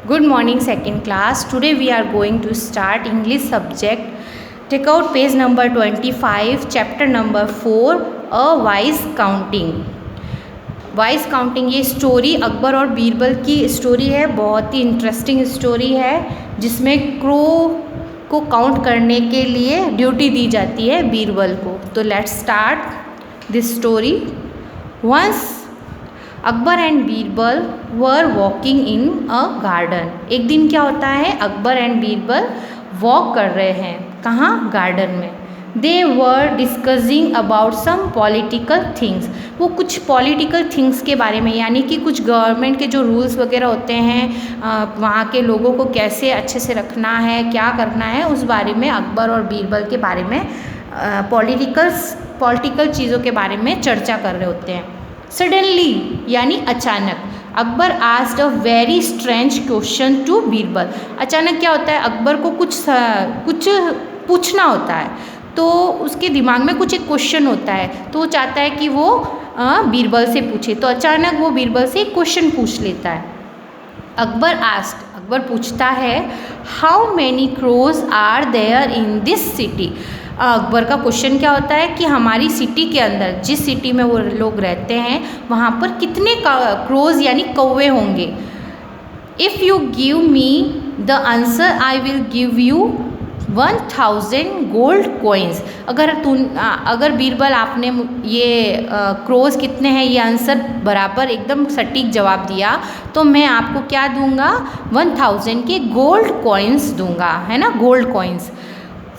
Good morning, second class. Today we are going to start English subject. Take out page number 25, chapter number 4, A Wise Counting. Wise counting ये story Akbar और बीरबल की story है। बहुत ही interesting story है जिसमें crow को count करने के लिए ड्यूटी दी जाती है बीरबल को। तो let's start this story. Once Akbar and Birbal were walking in a garden. एक दिन क्या होता है, अकबर एंड बीरबल वॉक कर रहे हैं। कहाँ? गार्डन में। They were discussing about some political things. वो कुछ पॉलिटिकल थिंग्स के बारे में, यानी कि कुछ गवर्नमेंट के जो रूल्स वगैरह होते हैं, वहाँ के लोगों को कैसे अच्छे से रखना है, क्या करना है, उस बारे में अकबर और बीरबल के बारे में पॉलिटिकल चीज़ों के बारे में चर्चा कर रहे होते हैं। सडनली यानी अचानक Akbar asked a very strange question to Birbal. अचानक क्या होता है, अकबर को कुछ पूछना होता है, तो उसके दिमाग में कुछ एक क्वेश्चन होता है, तो वो चाहता है कि वो बीरबल से पूछे। तो अचानक वो बीरबल से एक क्वेश्चन पूछ लेता है। अकबर पूछता है, how many crows are there in this city. Akbar का क्वेश्चन क्या होता है कि हमारी सिटी के अंदर, जिस सिटी में वो लोग रहते हैं, वहाँ पर कितने क्रोज यानी कौवे होंगे। If you give me the answer I will give you 1000 gold coins. अगर बीरबल आपने ये क्रोज कितने हैं ये आंसर बराबर एकदम सटीक जवाब दिया, तो मैं आपको क्या दूंगा, 1000 के गोल्ड कॉइन्स दूंगा, है ना, gold coins.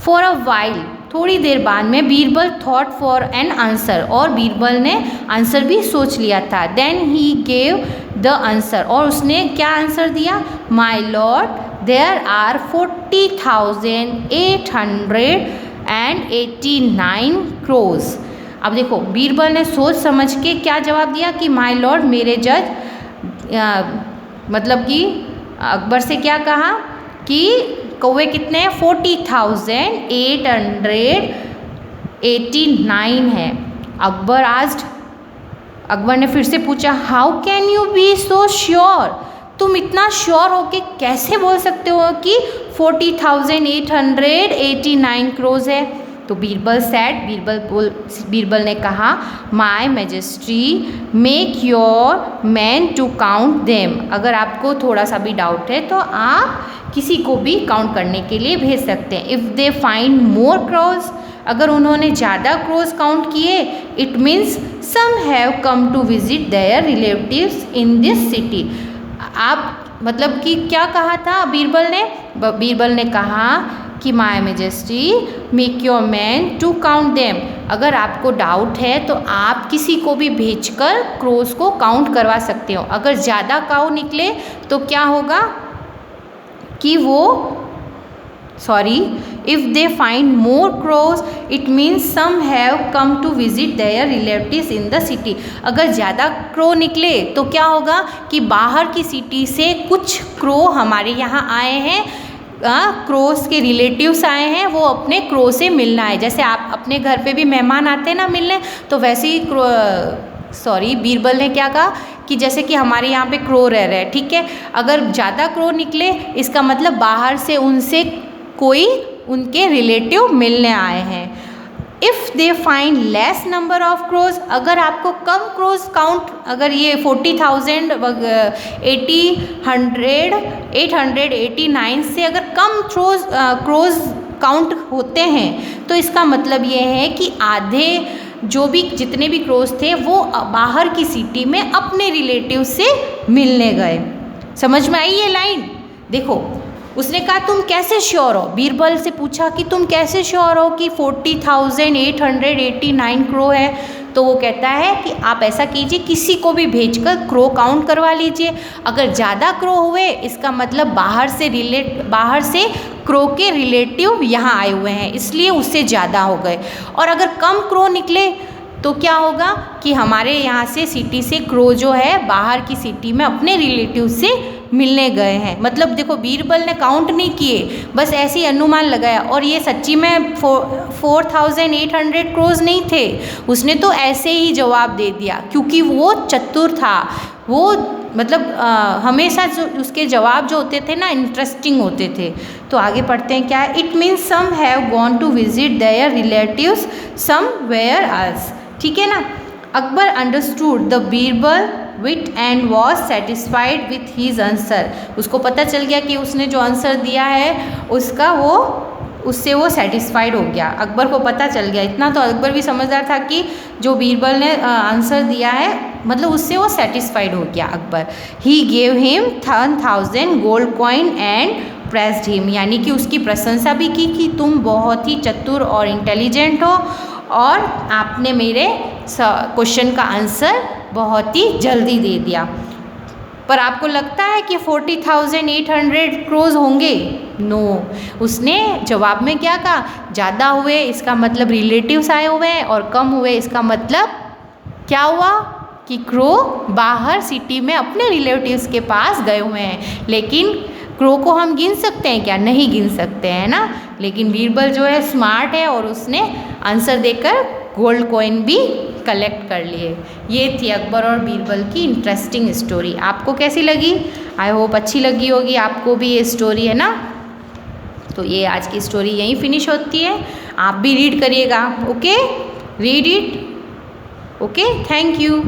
For a while, थोड़ी देर बाद में Birbal thought for an answer, और बीरबल ने आंसर भी सोच लिया था। Then he gave the answer, और उसने क्या आंसर दिया, my lord there are 40,889 crows. अब देखो बीरबल ने सोच समझ के क्या जवाब दिया कि माई लॉर्ड, मेरे जज, मतलब कि अकबर से क्या कहा कि कौवे कितने हैं, 40,889 है। अकबर ने फिर से पूछा, how can you be so sure. तुम इतना श्योर हो के कैसे बोल सकते हो कि 40,889 क्रोज है। तो बीरबल ने कहा, my majesty make your man to count them. अगर आपको थोड़ा सा भी डाउट है तो आप किसी को भी काउंट करने के लिए भेज सकते हैं। If they find more crows, अगर उन्होंने ज़्यादा क्रोज काउंट किए, it means some have come to visit their relatives in this city. आप मतलब कि क्या कहा था बीरबल ने कहा कि my majesty make your man to count them. अगर आपको डाउट है तो आप किसी को भी भेजकर क्रोज को काउंट करवा सकते हो। अगर ज़्यादा काउ निकले तो क्या होगा कि if they find more crows it means some have come to visit their relatives in the city. अगर ज़्यादा क्रो निकले तो क्या होगा कि बाहर की सिटी से कुछ क्रो हमारे यहाँ आए हैं, क्रोस के रिलेटिव्स आए हैं, वो अपने क्रो से मिलना है। जैसे आप अपने घर पे भी मेहमान आते हैं ना मिलने, तो वैसे ही बीरबल ने क्या कहा कि जैसे कि हमारे यहाँ पे क्रो रह रहे हैं, ठीक है, अगर ज़्यादा क्रो निकले इसका मतलब बाहर से उनसे कोई उनके रिलेटिव मिलने आए हैं। If they find less number of crows, अगर आपको कम क्रोज काउंट, अगर ये 40,889 से अगर कम क्रोज काउंट होते हैं, तो इसका मतलब ये है कि आधे जितने भी क्रोज थे वो बाहर की सिटी में अपने रिलेटिव से मिलने गए। समझ में आई ये लाइन? देखो उसने कहा तुम कैसे श्योर हो, बीरबल से पूछा कि तुम कैसे श्योर हो कि 40,889 क्रो है। तो वो कहता है कि आप ऐसा कीजिए, किसी को भी भेजकर क्रो काउंट करवा लीजिए। अगर ज़्यादा क्रो हुए इसका मतलब बाहर से क्रो के रिलेटिव यहाँ आए हुए हैं, इसलिए उससे ज़्यादा हो गए। और अगर कम क्रो निकले तो क्या होगा कि हमारे यहाँ से सिटी से क्रो जो है बाहर की सिटी में अपने रिलेटिव से मिलने गए हैं। मतलब देखो बीरबल ने काउंट नहीं किए, बस ऐसे ही अनुमान लगाया, और ये सच्ची में 4800 क्रोज नहीं थे, उसने तो ऐसे ही जवाब दे दिया क्योंकि वो चतुर था। वो मतलब हमेशा जो उसके जवाब जो होते थे ना इंटरेस्टिंग होते थे। तो आगे पढ़ते हैं क्या है। It means some have gone to visit their relatives somewhere else. ठीक है ना। Akbar understood the Birbal wit and was satisfied with his answer. उसको पता चल गया कि उसने जो आंसर दिया है उससे वो सेटिस्फाइड हो गया। अकबर को पता चल गया, इतना तो अकबर भी समझदार था कि जो बीरबल ने आंसर दिया है मतलब उससे वो सेटिस्फाइड हो गया Akbar. He gave him 1000 gold coin and pressed him, यानी कि उसकी प्रशंसा भी की कि तुम बहुत ही चतुर और इंटेलिजेंट हो और आपने मेरे क्वेश्चन का आंसर बहुत ही जल्दी दे दिया। पर आपको लगता है कि 40,800 क्रोज होंगे? नो। उसने जवाब में क्या कहा, ज़्यादा हुए इसका मतलब रिलेटिव्स आए हुए हैं और कम हुए इसका मतलब क्या हुआ कि क्रो बाहर सिटी में अपने रिलेटिव्स के पास गए हुए हैं। लेकिन क्रो को हम गिन सकते हैं क्या? नहीं गिन सकते हैं ना। लेकिन बीरबल जो है स्मार्ट है और उसने आंसर देकर गोल्ड कॉइन भी कलेक्ट कर लिए। ये थी अकबर और बीरबल की इंटरेस्टिंग स्टोरी। आपको कैसी लगी? आई होप अच्छी लगी होगी आपको भी ये स्टोरी, है ना। तो ये आज की स्टोरी यहीं फिनिश होती है। आप भी रीड करिएगा। Okay, read it. Okay, thank you.